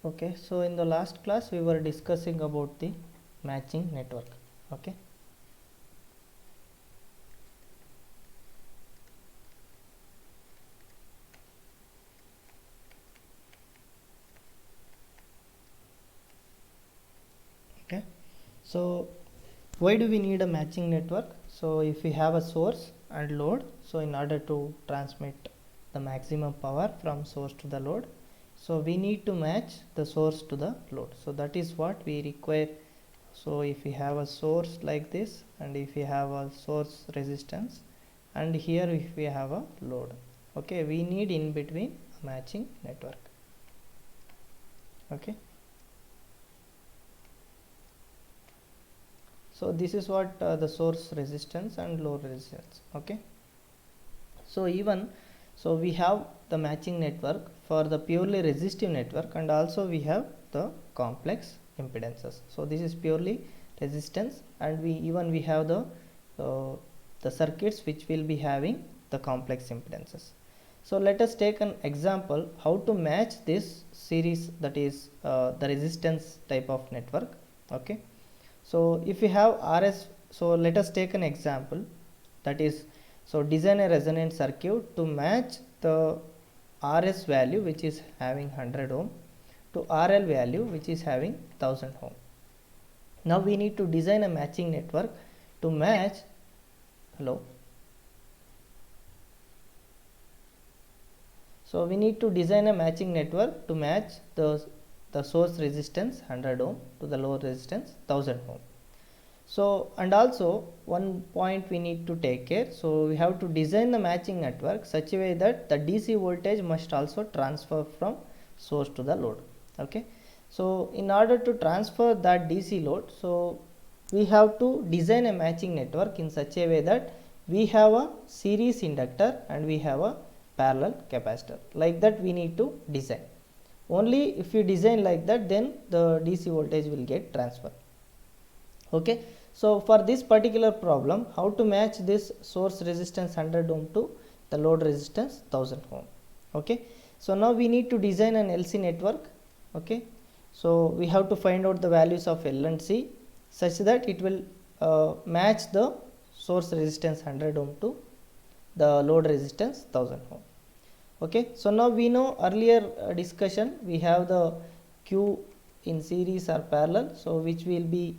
Okay, so in the last class we were discussing about the matching network. Okay, okay, so why do we need a matching network? So if we have a source and load, so in order to transmit the maximum power from source to the load, so we need to match the source to the load. So that is what we require. So if we have a source like this, and if we have a source resistance, and here if we have a load, okay, we need in between a matching network. Okay, so this is what the source resistance and load resistance. Okay, so even so we have the matching network for the purely resistive network, and also we have the complex impedances. So this is purely resistance, and we have the circuits which will be having the complex impedances. So let us take an example how to match this series, that is the resistance type of network. Okay, so if we have RS, so let us take an example, that is, so design a resonant circuit to match the RS value which is having 100 ohm to RL value which is having 1000 ohm. Now we need to design a matching network to match, hello, so we need to design a matching network to match the source resistance 100 ohm to the load resistance 1000 ohm. So, and also one point we need to take care, so we have to design the matching network such a way that the DC voltage must also transfer from source to the load. Okay, so in order to transfer that DC load, so we have to design a matching network in such a way that we have a series inductor and we have a parallel capacitor. Like that we need to design. Only if you design like that, then the DC voltage will get transferred. Okay, so for this particular problem, how to match this source resistance 100 ohm to the load resistance 1000 ohm. Okay, so now we need to design an LC network. Okay, so we have to find out the values of L and C such that it will match the source resistance 100 ohm to the load resistance 1000 ohm. Okay, so now we know earlier discussion we have the Q in series or parallel, so which will be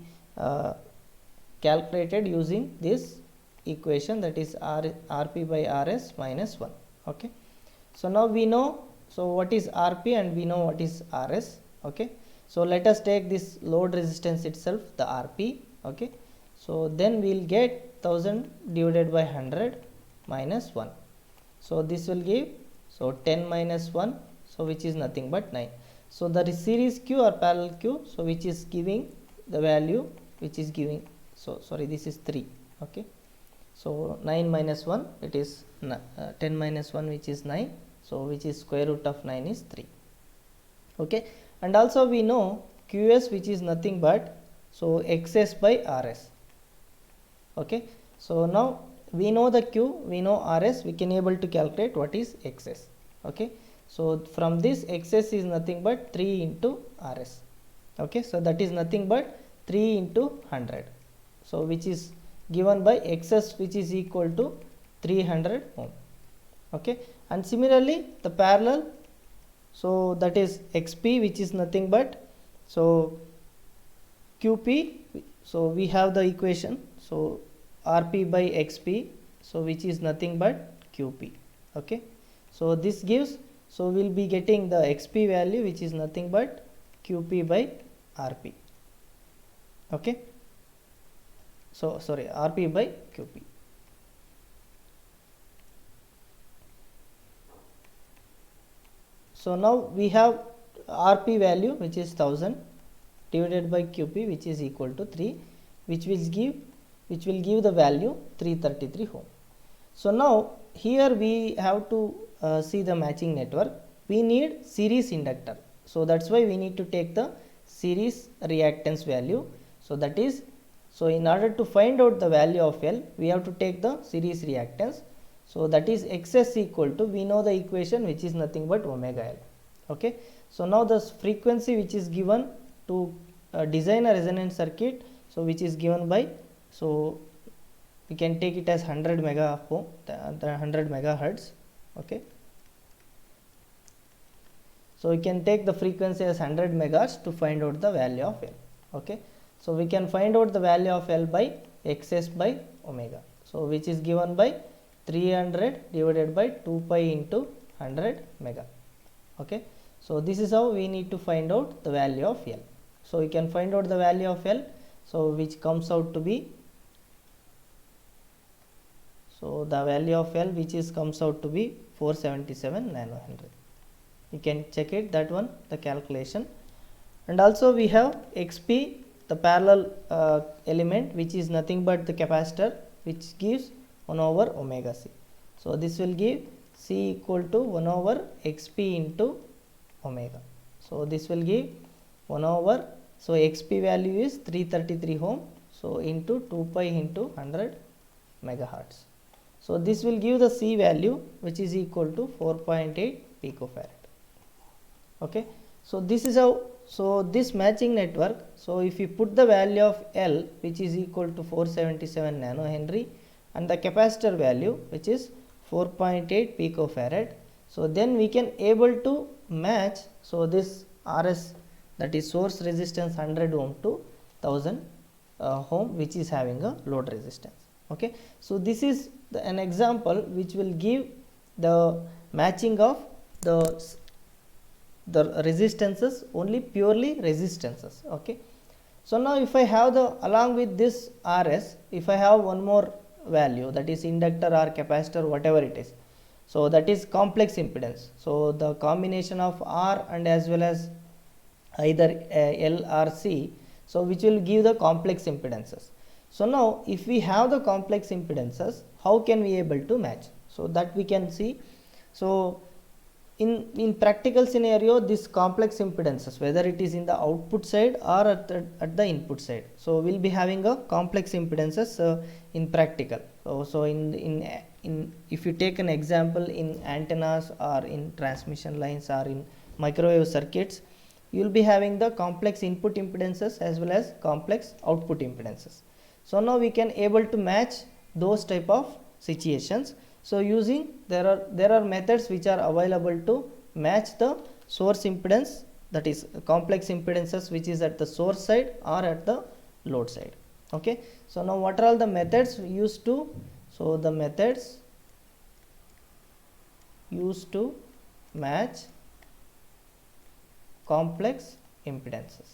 calculated using this equation, that is Rp by Rs minus 1. Okay, so now we know, so what is Rp and we know what is Rs. Okay, so let us take this load resistance itself, the Rp. Okay, so then we will get 1000 divided by 100 minus 1, so this will give, so 10 minus 1, so which is nothing but 9. So the series Q or parallel Q, so which is giving the value which is giving, so sorry, this is 3. Okay, so 9 minus 1, it is 10 minus 1 which is 9, so which is square root of 9 is 3. Okay, and also we know Qs which is nothing but, so Xs by Rs. Okay, so now we know the Q, we know Rs, we can able to calculate what is Xs. Okay, so from this Xs is nothing but 3 into Rs. Okay, so that is nothing but 3 into 100, so which is given by Xs which is equal to 300 ohm. Okay, and similarly the parallel, so that is Xp which is nothing but, so Qp, so we have the equation, so Rp by Xp, so which is nothing but Qp. Okay, so this gives, so we will be getting the Xp value which is nothing but Qp by Rp. Okay, so sorry, Rp by Qp. So now we have Rp value which is 1000 divided by Qp which is equal to 3, which will give the value 333 ohm. So now here we have to see the matching network. We need series inductor, so that's why we need to take the series reactance value. So that is, so in order to find out the value of L, we have to take the series reactance. So that is Xs equal to, we know the equation which is nothing but omega L. Okay, so now the frequency which is given to design a resonance circuit, so which is given by, so we can take it as 100 mega ohm, the 100 megahertz. Okay, so we can take the frequency as 100 megahertz to find out the value of L. Okay, so we can find out the value of L by XS by omega, so which is given by 300 divided by 2 pi into 100 mega. Okay, so this is how we need to find out the value of L. So we can find out the value of L, so which comes out to be, so the value of L which is comes out to be 477 nanohenry. You can check it, that one, the calculation. And also we have XP, the parallel element, which is nothing but the capacitor, which gives 1 over omega C. So this will give C equal to 1 over XP into omega. So this will give 1 over, so XP value is 333 ohm, so into 2 pi into 100 megahertz. So this will give the C value, which is equal to 4.8 picofarad. Okay, so this is how, so this matching network, so if you put the value of L, which is equal to 477 nanohenry, and the capacitor value, which is 4.8 picofarad, so then we can able to match, so this RS, that is source resistance 100 ohm to 1000 ohm, which is having a load resistance. Okay, so this is an example which will give the matching of the resistances, only purely resistances. Okay, so now if I have the, along with this RS, if I have one more value, that is inductor or capacitor, whatever it is, so that is complex impedance. So the combination of R and as well as either L or C, so which will give the complex impedances. So now if we have the complex impedances, how can we able to match? So that we can see. So in practical scenario, this complex impedances, whether it is in the output side or at the input side, so we'll be having a complex impedances in practical. So in if you take an example in antennas or in transmission lines or in microwave circuits, you will be having the complex input impedances as well as complex output impedances. So now we can able to match those type of situations. So using, there are methods which are available to match the source impedance, that is complex impedances, which is at the source side or at the load side. Okay, so now what are all the methods used to? So the methods used to match complex impedances.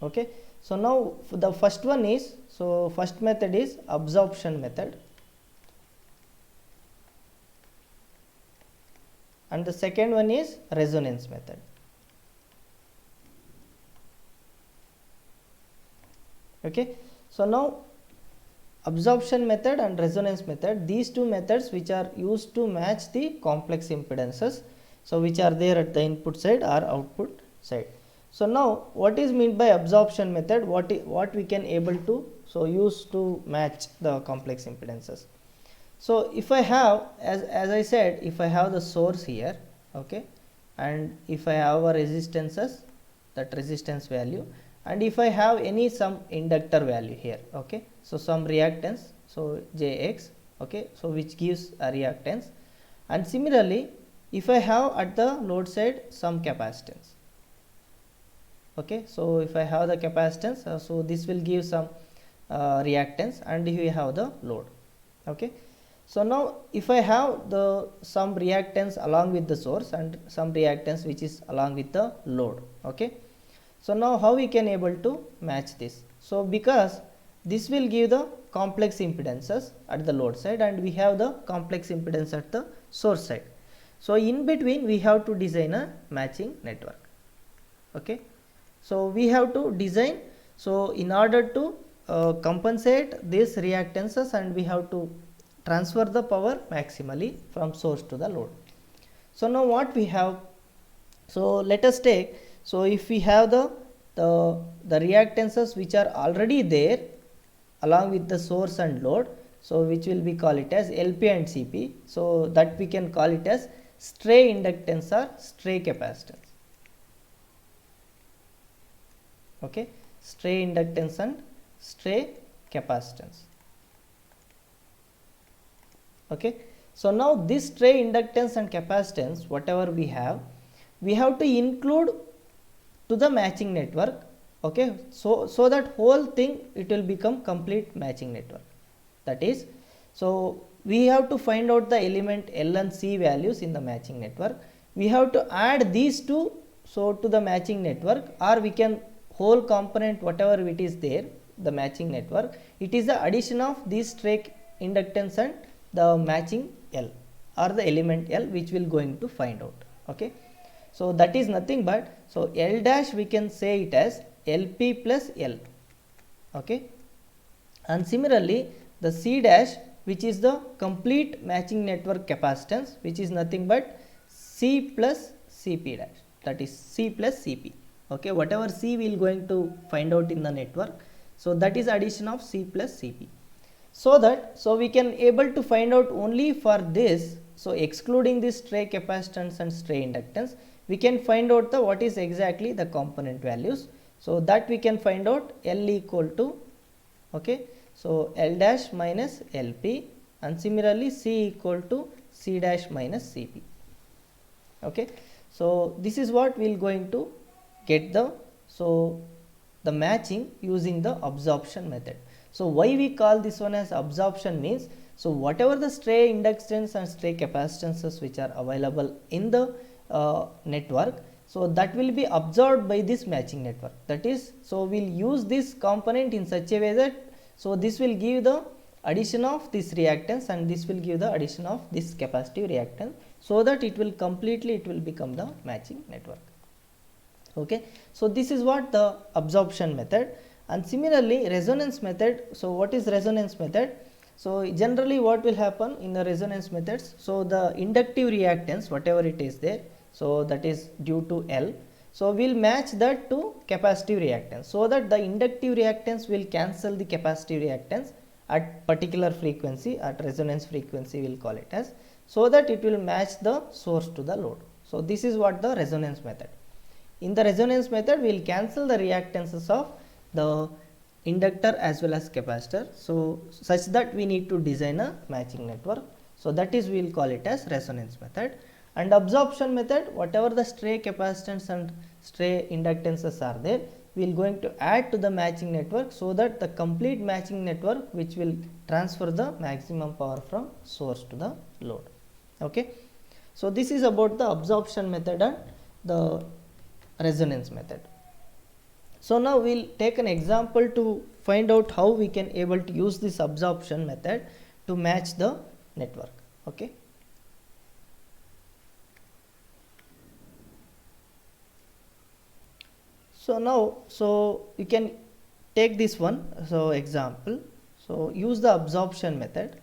Okay, so now the first one is, so first method is absorption method, and the second one is resonance method. Okay, so now absorption method and resonance method, these two methods which are used to match the complex impedances, so which are there at the input side or output side. So now what is meant by absorption method, what we can able to so use to match the complex impedances. So if I have, as I said, if I have the source here, okay, and if I have a resistances, that resistance value, and if I have any some inductor value here, okay, so some reactance, so Jx, okay, so which gives a reactance, and similarly if I have at the load side some capacitance. Okay, so if I have the capacitance, so this will give some reactance, and we have the load. Okay, so now if I have the some reactance along with the source and some reactance which is along with the load. Okay, so now how we can able to match this? So because this will give the complex impedances at the load side and we have the complex impedance at the source side. So in between we have to design a matching network. Okay, so we have to design, so in order to compensate these reactances, and we have to transfer the power maximally from source to the load. So now what we have, so let us take, so if we have the reactances which are already there along with the source and load, so which will be call it as LP and CP, so that we can call it as stray inductance or stray capacitance. Okay, stray inductance and stray capacitance. Okay, so now this stray inductance and capacitance, whatever we have to include to the matching network. Okay, so that whole thing it will become complete matching network. That is, so we have to find out the element L and C values in the matching network. We have to add these two so to the matching network, or we can whole component whatever it is there, the matching network, it is the addition of these stray inductance and the matching L or the element L which will going to find out. Okay, so that is nothing but, so L dash we can say it as LP plus L. Okay, and similarly the C dash, which is the complete matching network capacitance, which is nothing but C plus CP dash, that is C plus CP. Okay, whatever C we will going to find out in the network, so that is addition of C plus CP. So that, so we can able to find out only for this, so excluding this stray capacitance and stray inductance, we can find out the what is exactly the component values. So that we can find out L equal to, okay, so L dash minus LP, and similarly C equal to C dash minus CP. Okay, so this is what we will going to get the, so the matching using the absorption method. So why we call this one as absorption means, so whatever the stray inductance and stray capacitances which are available in the network, so that will be absorbed by this matching network. That is, so we will use this component in such a way that, so this will give the addition of this reactance and this will give the addition of this capacitive reactance, so that it will completely, it will become the matching network. Okay, so this is what the absorption method. And similarly resonance method, so what is resonance method? So generally what will happen in the resonance methods, so the inductive reactance whatever it is there, so that is due to L, so we will match that to capacitive reactance, so that the inductive reactance will cancel the capacitive reactance at particular frequency, at resonance frequency we will call it as, so that it will match the source to the load. So this is what the resonance method. In the resonance method we will cancel the reactances of the inductor as well as capacitor, so such that we need to design a matching network. So that is we will call it as resonance method. And absorption method, whatever the stray capacitance and stray inductances are there, we will going to add to the matching network, so that the complete matching network which will transfer the maximum power from source to the load. Okay, so this is about the absorption method and the resonance method. So now we will take an example to find out how we can able to use this absorption method to match the network. Okay, so now, so you can take this one, so example, so use the absorption method.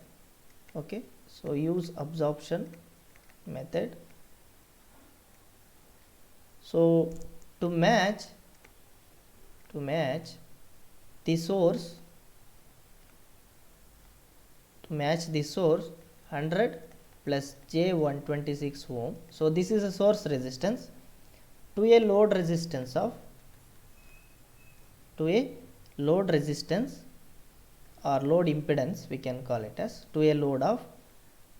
Okay, so use absorption method. So to match the source, 100 plus J126 ohm, so this is a source resistance, to a load resistance of, or load impedance we can call it as, to a load of,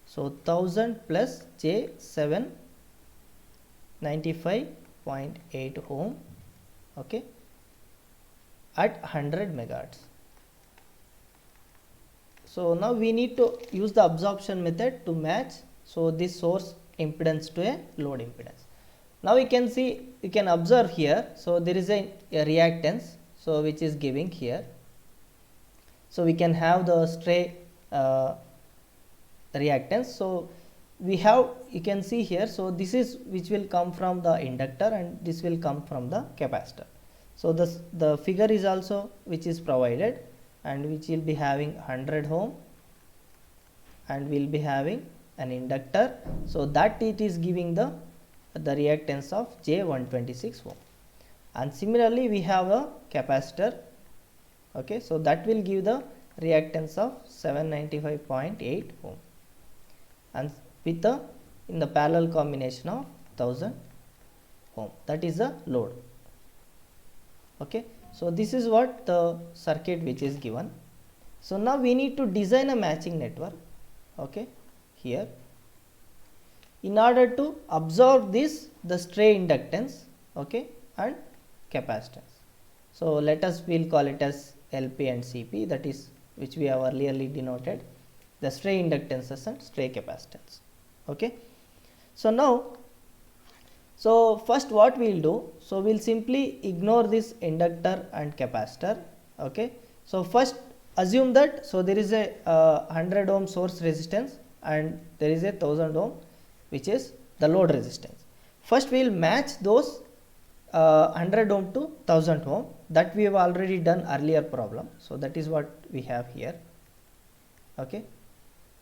so 1000 plus J7 95.8 ohm. Okay, at 100 megahertz. So now we need to use the absorption method to match, so this source impedance to a load impedance. Now we can see, you can observe here, so there is a reactance, so which is giving here, so we can have the stray reactance. So we have, you can see here, so this is which will come from the inductor and this will come from the capacitor. So the figure is also which is provided, and which will be having 100 ohm and will be having an inductor, so that it is giving the reactance of J126 ohm. And similarly we have a capacitor. Okay, so that will give the reactance of 795.8 ohm, and with the in the parallel combination of 1000 ohm, that is the load. Okay, so this is what the circuit which is given. So now we need to design a matching network. Okay, here in order to absorb this the stray inductance, okay, and capacitance. So let us, we'll call it as LP and CP, that is which we have earlierly denoted the stray inductances and stray capacitance. Okay, so now, so first what we will do, so we will simply ignore this inductor and capacitor. Okay, so first assume that, so there is a 100 ohm source resistance and there is a 1000 ohm which is the load resistance. First we will match those 100 ohm to 1000 ohm, that we have already done earlier problem. So that is what we have here. Okay,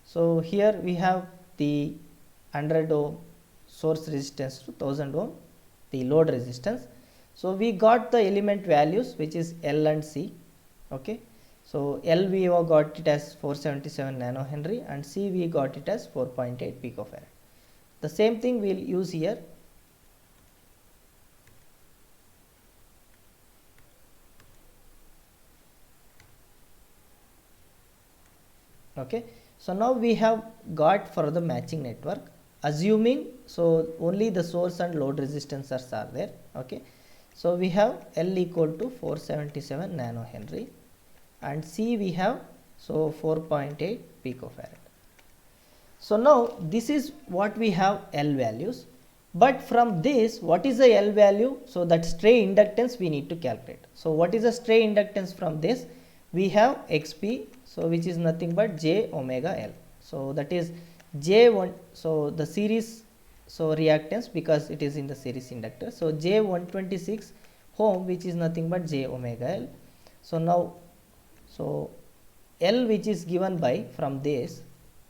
so here we have the 100 ohm source resistance to 1000 ohm the load resistance. So we got the element values which is L and C. Okay, so L we have got it as 477 nanohenry and C we got it as 4.8 picofarad. The same thing we will use here. Okay, so now we have got for the matching network, assuming so only the source and load resistance are there. Okay, so we have L equal to 477 nanohenry and C we have so 4.8 picofarad. So now this is what we have L values, but from this what is the L value? So that stray inductance we need to calculate. So what is the stray inductance from this? We have XP, so which is nothing but J omega L. So that is J1, so the series, so reactance because it is in the series inductor. So J126 ohm which is nothing but J omega L. So now, so L which is given by from this,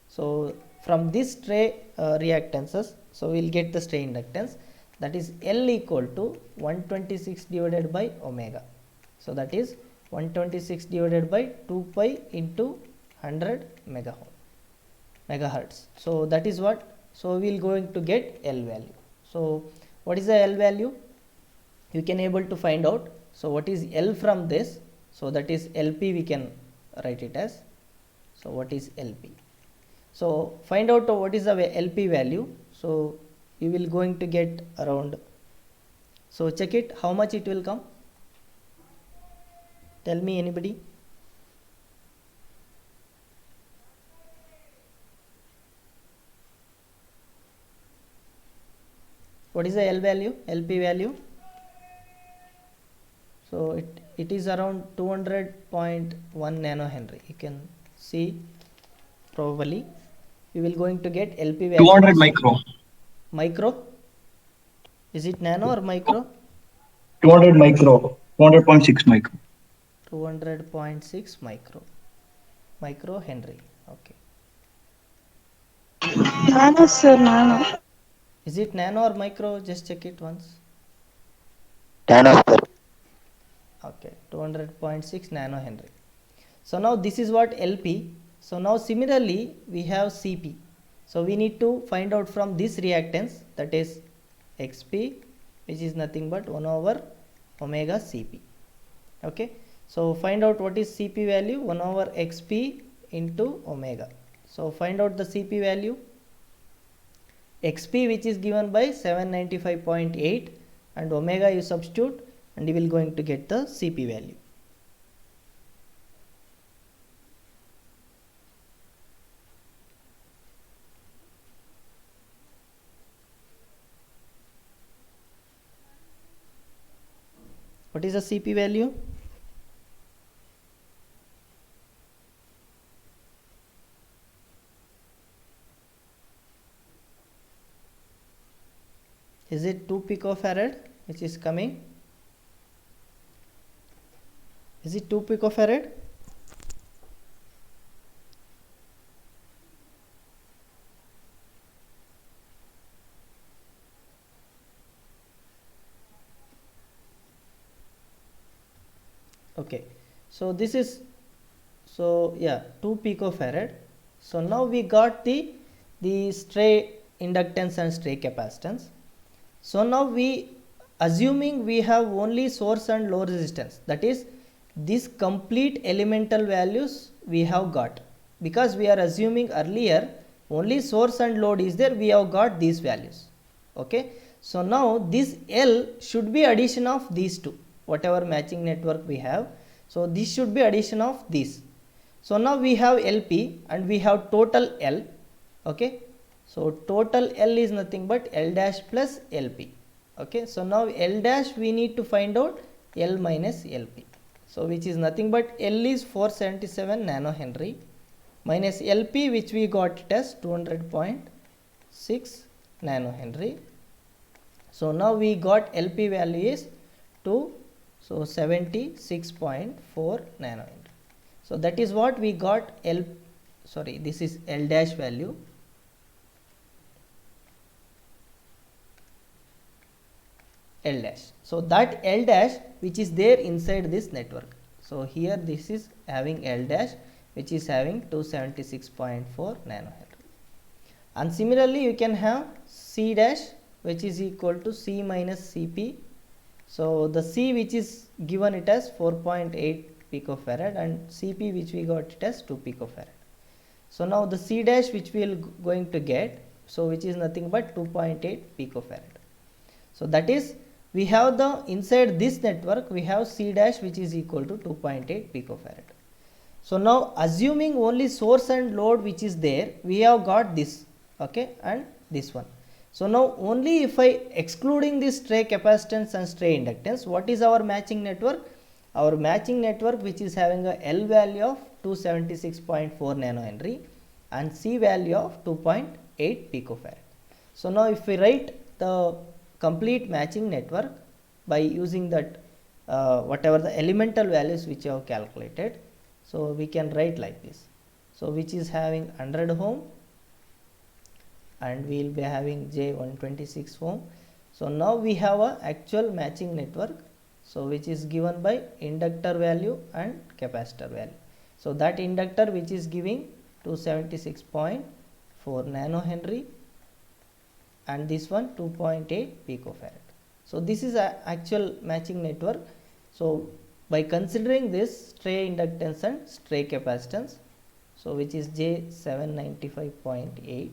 so from this stray reactances, so we will get the stray inductance, that is L equal to 126 divided by omega. So that is 126 divided by 2 pi into 100 megahertz. So that is what, so we will going to get L value. So what is the L value? You can able to find out. So what is L from this? So that is LP, we can write it as. So what is LP? So find out what is the LP value. So you will going to get around, so check it how much it will come. Tell me anybody. What is the L value, LP value? So it is around 200.1 nanohenry. You can see probably we will going to get LP value 200 micro. Micro? Is it nano or micro? 200 micro. 200.6 micro. 200.6 micro Henry. Okay. Nano, sir, nano. Is it nano or micro? Just check it once. Nano, sir. Okay, 200.6 nanohenry. So now this is what LP. So now similarly we have CP. So we need to find out from this reactance, that is XP, which is nothing but 1 over omega CP. Okay, so find out what is CP value, 1 over XP into omega. So find out the CP value. XP which is given by 795.8 and omega you substitute and you will going to get the CP value. What is the CP value? Is it 2 picofarad which is coming? Is it 2 picofarad? Okay, so this is, So yeah, 2 picofarad. So now we got the stray inductance and stray capacitance. So now we assuming we have only source and load resistance, that is this complete elemental values we have got, because we are assuming earlier only source and load is there, we have got these values. Okay, so now this L should be addition of these two, whatever matching network we have. So this should be addition of these. So now we have LP and we have total L. Okay, so total L is nothing but L dash plus LP. Okay, so now L dash we need to find out L minus LP. So which is nothing but L is 477 nanohenry minus LP, which we got it as 200.6 nanohenry. So now we got LP value is 2, so 76.4 nanohenry. So that is what we got this is L dash value. L dash. So that L dash which is there inside this network. So here this is having L dash which is having 276.4 nanohenry. And similarly you can have C dash which is equal to C minus Cp. So the C which is given it as 4.8 picofarad and Cp which we got it as 2 picofarad. So now the C dash which we will going to get, so which is nothing but 2.8 picofarad. So that is we have the inside this network we have C dash which is equal to 2.8 picofarad. So now assuming only source and load which is there, we have got this, okay, and this one. So now only if I excluding this stray capacitance and stray inductance, what is our matching network? Our matching network which is having a L value of 276.4 nanohenry and C value of 2.8 picofarad. So now if we write the complete matching network by using that whatever the elemental values which you have calculated, so we can write like this. So which is having 100 ohm and we will be having J 126 ohm. So now we have a actual matching network, so which is given by inductor value and capacitor value. So that inductor which is giving 276.4 nanohenry and this one 2.8 picofarad. So this is a actual matching network. So by considering this stray inductance and stray capacitance, so which is J 795.8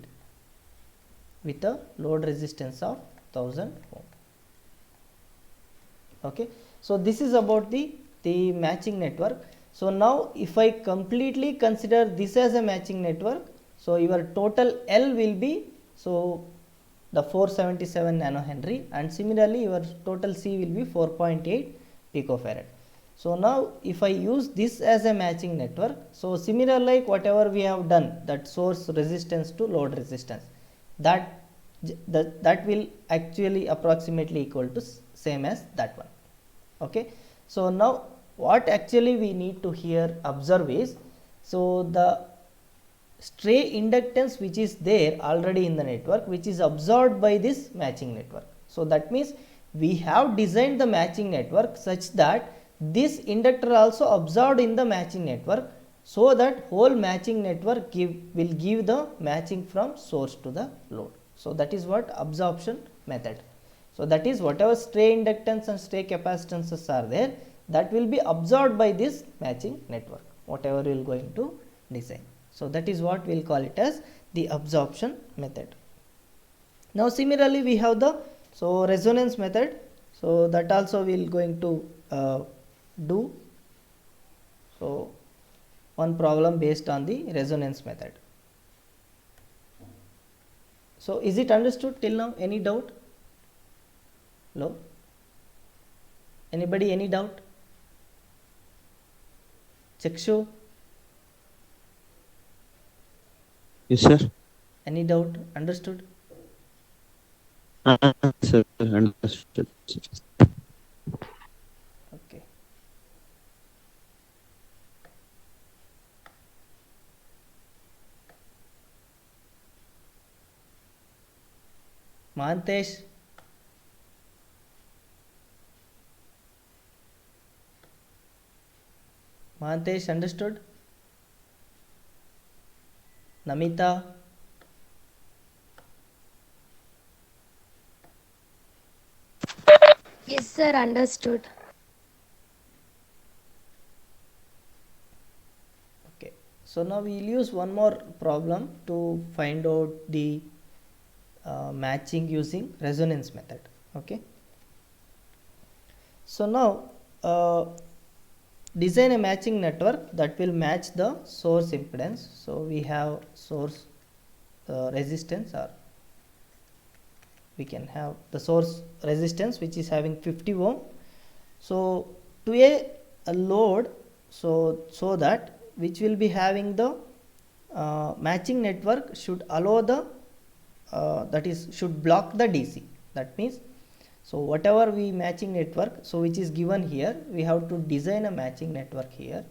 with a load resistance of 1000 ohm. Okay, so this is about the matching network. So now if I completely consider this as a matching network, so your total L will be so the 477 nanohenry and similarly your total C will be 4.8 picofarad. So now if I use this as a matching network, so similar like whatever we have done, that source resistance to load resistance, that will actually approximately equal to same as that one. Okay, so now what actually we need to here observe is, so the stray inductance which is there already in the network which is absorbed by this matching network. So that means we have designed the matching network such that this inductor also absorbed in the matching network, so that whole matching network will give the matching from source to the load. So that is what absorption method. So that is whatever stray inductance and stray capacitances are there, that will be absorbed by this matching network, whatever we will going to design. So that is what we will call it as the absorption method. Now similarly we have the resonance method. So that also we will going to do one problem based on the resonance method. So is it understood till now? Any doubt? Hello? Anybody any doubt? Chakshu? Yes, sir. Any doubt? Understood? Sir, understood. Okay. Mahantesh? Mahantesh, understood? Namita, Yes, sir, understood. okay. So now we'll use one more problem to find out the matching using resonance method. Okay. So now design a matching network that will match the source impedance. So we have source resistance, or we can have the source resistance which is having 50 ohm. So to a load, so that which will be having the matching network should allow the that is should block the DC. That means, so whatever we matching network, so which is given here, we have to design a matching network here.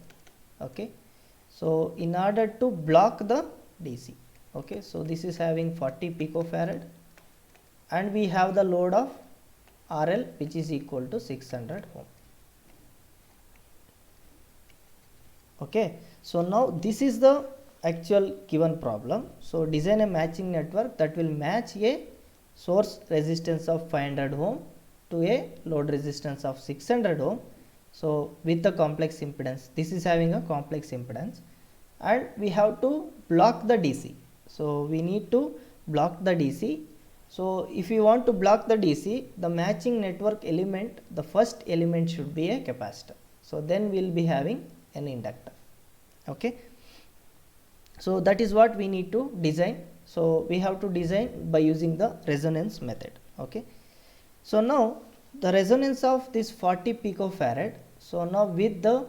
Okay, so in order to block the DC, okay, so this is having 40 picofarad and we have the load of RL which is equal to 600 ohm. Okay, so now this is the actual given problem. So design a matching network that will match a source resistance of 500 ohm to a load resistance of 600 ohm. So with the complex impedance, this is having a complex impedance, and we have to block the DC. So we need to block the DC. So if you want to block the DC, the matching network element, the first element should be a capacitor. So then we will be having an inductor. Okay, so that is what we need to design. So we have to design by using the resonance method. Okay, so now the resonance of this 40 picofarad, so now with the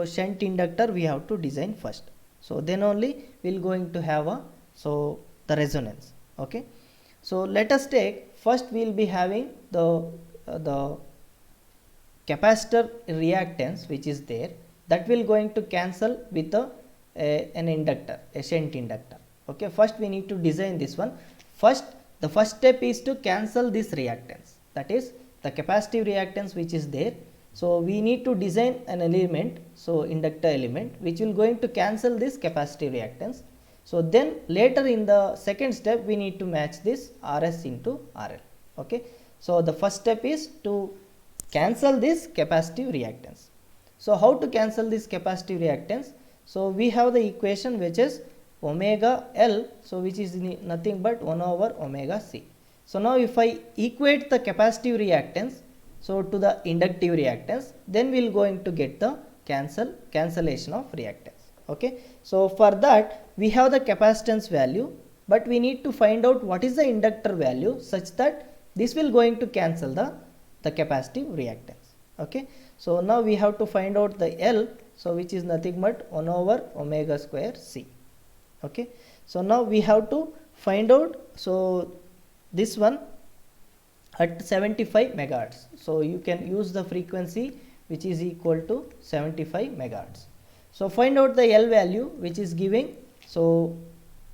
shunt inductor we have to design first, so then only we will going to have a the resonance. Okay, so let us take first we will be having the capacitor reactance which is there, that will going to cancel with an inductor, a shunt inductor. Okay, first we need to design this one. The first step is to cancel this reactance, that is the capacitive reactance which is there. So we need to design an element, so inductor element, which will going to cancel this capacitive reactance. So then later in the second step we need to match this RS into RL. Okay, so the first step is to cancel this capacitive reactance. So how to cancel this capacitive reactance? So we have the equation which is omega L, so which is nothing but 1 over omega C. So now if I equate the capacitive reactance so to the inductive reactance, then we will going to get the cancellation of reactance. Okay, so for that we have the capacitance value, but we need to find out what is the inductor value such that this will going to cancel the capacitive reactance. Okay, so now we have to find out the L, so which is nothing but 1 over omega square C. Okay, so now we have to find out, so this one at 75 megahertz, so you can use the frequency which is equal to 75 megahertz. So find out the L value which is giving, so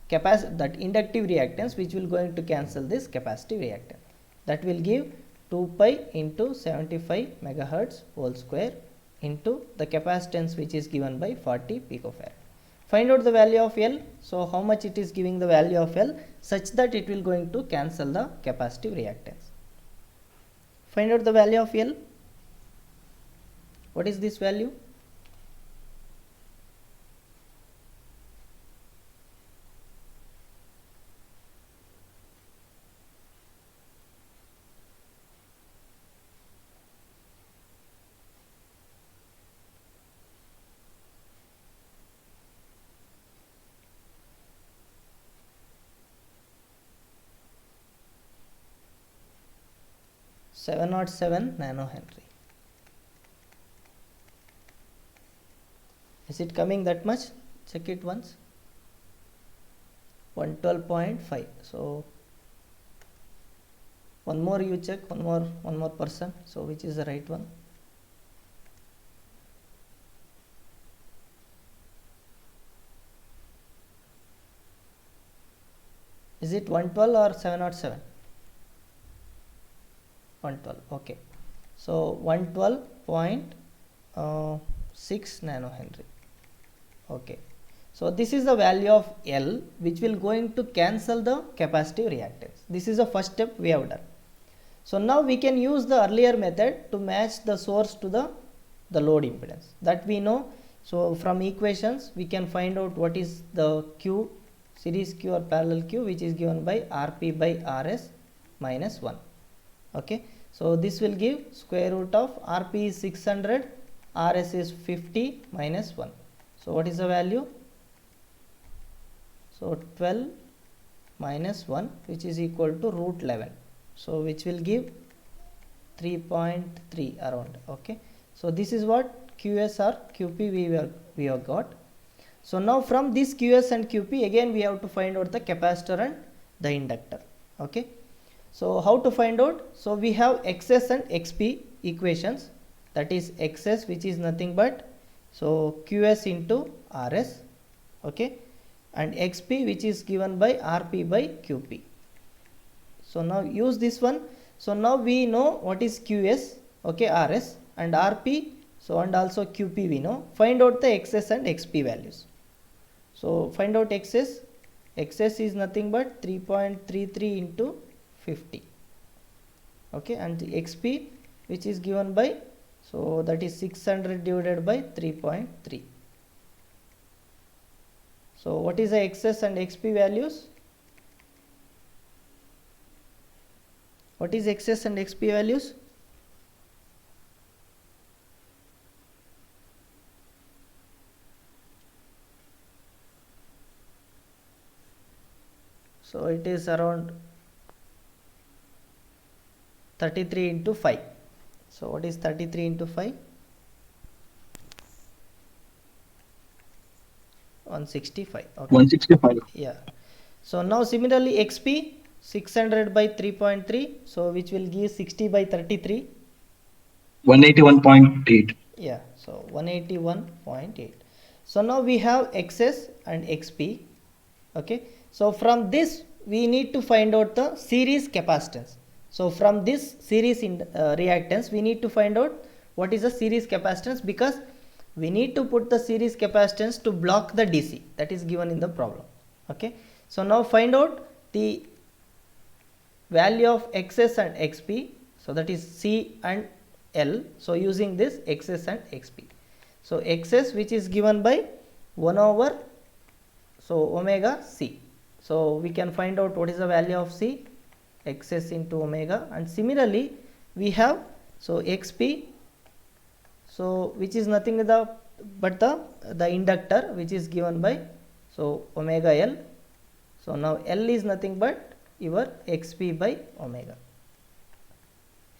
that inductive reactance which will going to cancel this capacitive reactance, that will give 2 pi into 75 megahertz whole square into the capacitance which is given by 40 picofarad. Find out the value of L, so how much it is giving the value of L such that it will going to cancel the capacitive reactance. Find out the value of L. What is this value? Seven or 7 nanohenry. Is it coming that much? Check it once. 112.5. So one more you check, one more person. So which is the right one? Is it 112 or 707? 112. Okay, so 112.6 nanohenry. Okay, So this is the value of L which will going to cancel the capacitive reactance. This is the first step we have done. So now we can use the earlier method to match the source to the load impedance that we know. So from equations we can find out what is the Q, series Q or parallel Q, which is given by Rp by Rs minus 1. Okay, so this will give square root of Rp is 600, Rs is 50 minus 1. So what is the value? So 12 minus 1, which is equal to root 11. So which will give 3.3 around. Okay, so this is what QS or QP we have got. So now from this QS and QP again we have to find out the capacitor and the inductor. Okay, so how to find out? So we have XS and XP equations, that is XS which is nothing but so QS into RS, okay, and XP which is given by RP by QP. So now use this one. So now we know what is QS, okay, RS and RP, so and also QP we know. Find out the XS and XP values. So find out XS. XS is nothing but 3.33 into 50, okay, and the XP which is given by, so that is 600 divided by 3.3. So what is the XS and XP values? What is XS and XP values? So it is around 33 into 5. So what is 33 into 5? 165. Okay. 165. Yeah. So now similarly XP 600 by 3.3. So which will give 60 by 33. 181.8. Yeah. So 181.8. So now we have XS and XP. Okay. So from this we need to find out the series capacitance. So from this series reactance we need to find out what is the series capacitance, because we need to put the series capacitance to block the DC that is given in the problem. Okay. So now find out the value of XS and XP. So that is C and L. So using this XS and XP. So XS which is given by 1 over so omega C. So we can find out what is the value of C, XS into omega, and similarly we have so XP, so which is nothing but the inductor which is given by so omega L. So now L is nothing but your XP by omega.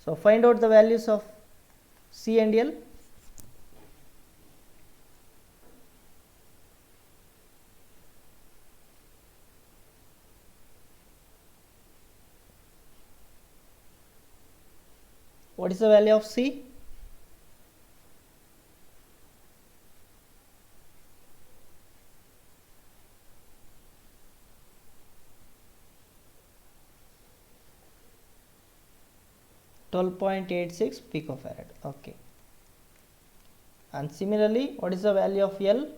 So find out the values of C and L. What is the value of C? .86 picofarad. Okay. And similarly, what is the value of L?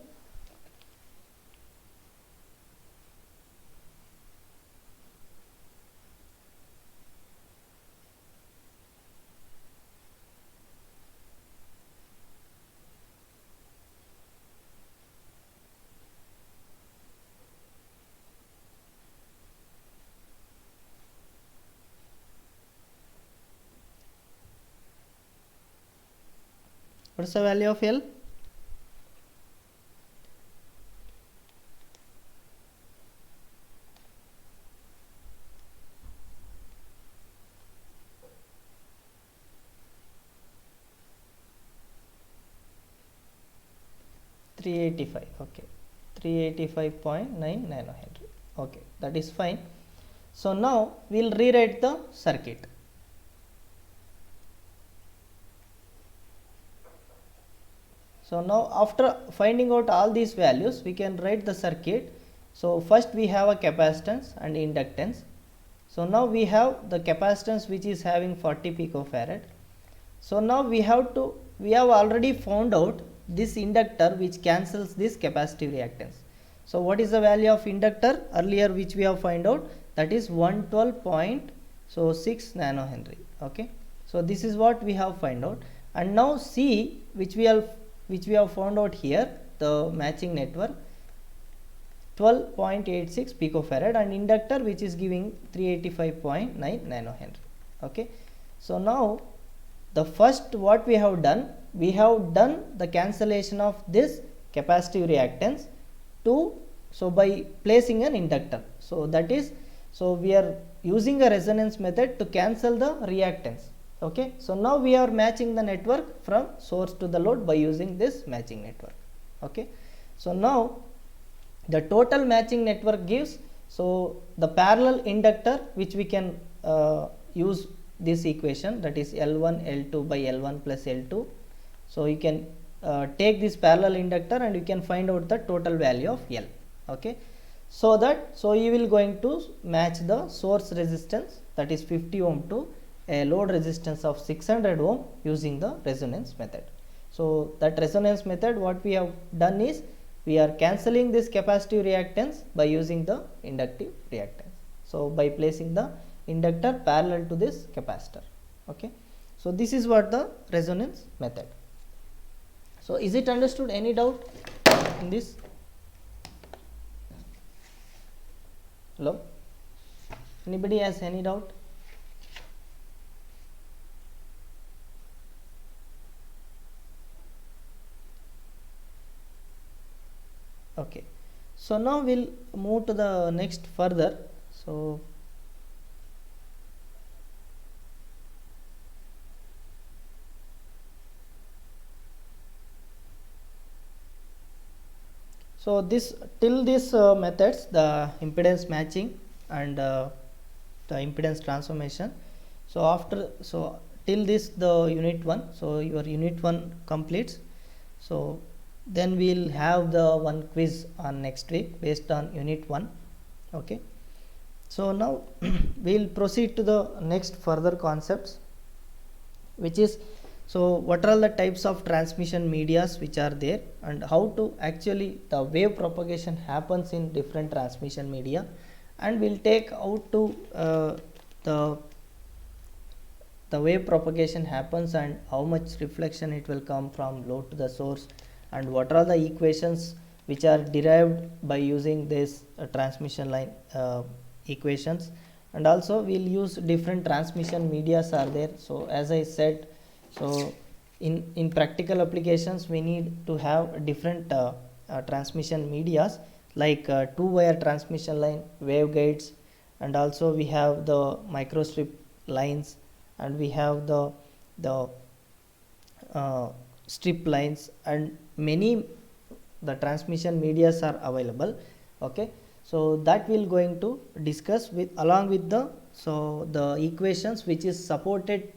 What is the value of L? .385. Okay, 385.9 nanohenry. Okay, that is fine. So now we'll rewrite the circuit. So now after finding out all these values we can write the circuit. So first we have a capacitance and inductance. So now we have the capacitance which is having 40 picofarad. So now we have already found out this inductor which cancels this capacitive reactance. So what is the value of inductor earlier which we have find out? That is 112.6 nanohenry. Okay, so this is what we have find out. And now C, which we have found out here, the matching network 12.86 picofarad, and inductor which is giving 385.9 nanohenry. Okay, so now the first what we have done the cancellation of this capacitive reactance by placing an inductor. So that is, so we are using a resonance method to cancel the reactance. Okay, so now we are matching the network from source to the load by using this matching network. Okay, so now the total matching network gives, so the parallel inductor which we can use this equation, that is L1 L2 by L1 plus L2. So you can take this parallel inductor and you can find out the total value of L. Okay, so you will going to match the source resistance, that is 50 ohm, to a load resistance of 600 ohm using the resonance method. So that resonance method, what we have done is we are cancelling this capacitive reactance by using the inductive reactance. So by placing the inductor parallel to this capacitor. Okay, so this is what the resonance method. So is it understood? Any doubt in this? Hello, anybody has any doubt? Okay, so now we'll move to the next further. So this till this methods, the impedance matching and the impedance transformation. So after, so till this the unit 1, so your unit 1 completes. So then we'll have the one quiz on next week based on unit 1. Okay, so now we'll proceed to the next further concepts, which is, so what are all the types of transmission medias which are there, and how to actually the wave propagation happens in different transmission media, and we'll take out to the wave propagation happens and how much reflection it will come from load to the source, and what are the equations which are derived by using this transmission line equations, and also we'll use different transmission medias are there. So as I said, so in practical applications we need to have different transmission medias, like two-wire transmission line, waveguides, and also we have the microstrip lines, and we have the strip lines, and many the transmission medias are available. Okay, so that we'll going to discuss with along with the equations which is supported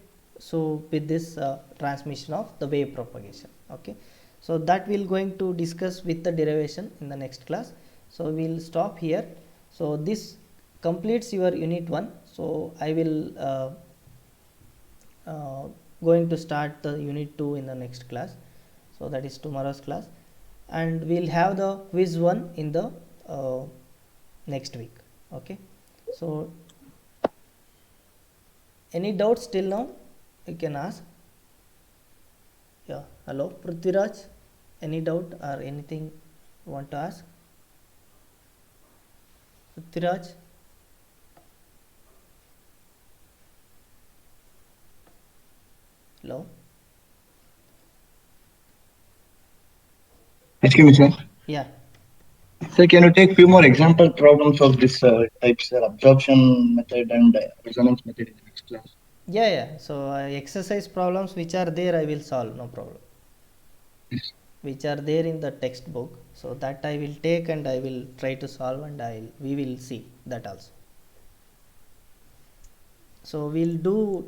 with this transmission of the wave propagation. Okay, so that we'll going to discuss with the derivation in the next class. So we'll stop here. So this completes your unit 1. So I will going to start the unit 2 in the next class. So that is tomorrow's class, and we'll have the quiz 1 in the next week. Okay, so any doubts till now you can ask. Yeah, hello Prithviraj, any doubt or anything you want to ask? Prithviraj? Hello? Excuse me, sir. Yeah. Sir, can you take few more example problems of this types, absorption method and resonance method in the next class? Yeah. So exercise problems which are there I will solve, no problem. Yes. Which are there in the textbook. So that I will take and I will try to solve, and we will see that also. So we'll do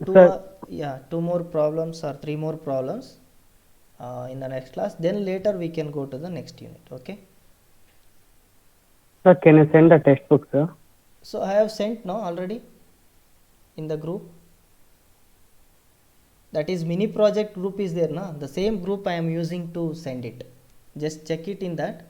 two more problems or 3 more problems in the next class. Then later we can go to the next unit. Okay. Sir, can you send the textbook, sir? So I have sent already in the group. That is mini project group is there, the same group I am using to send it. Just check it in that.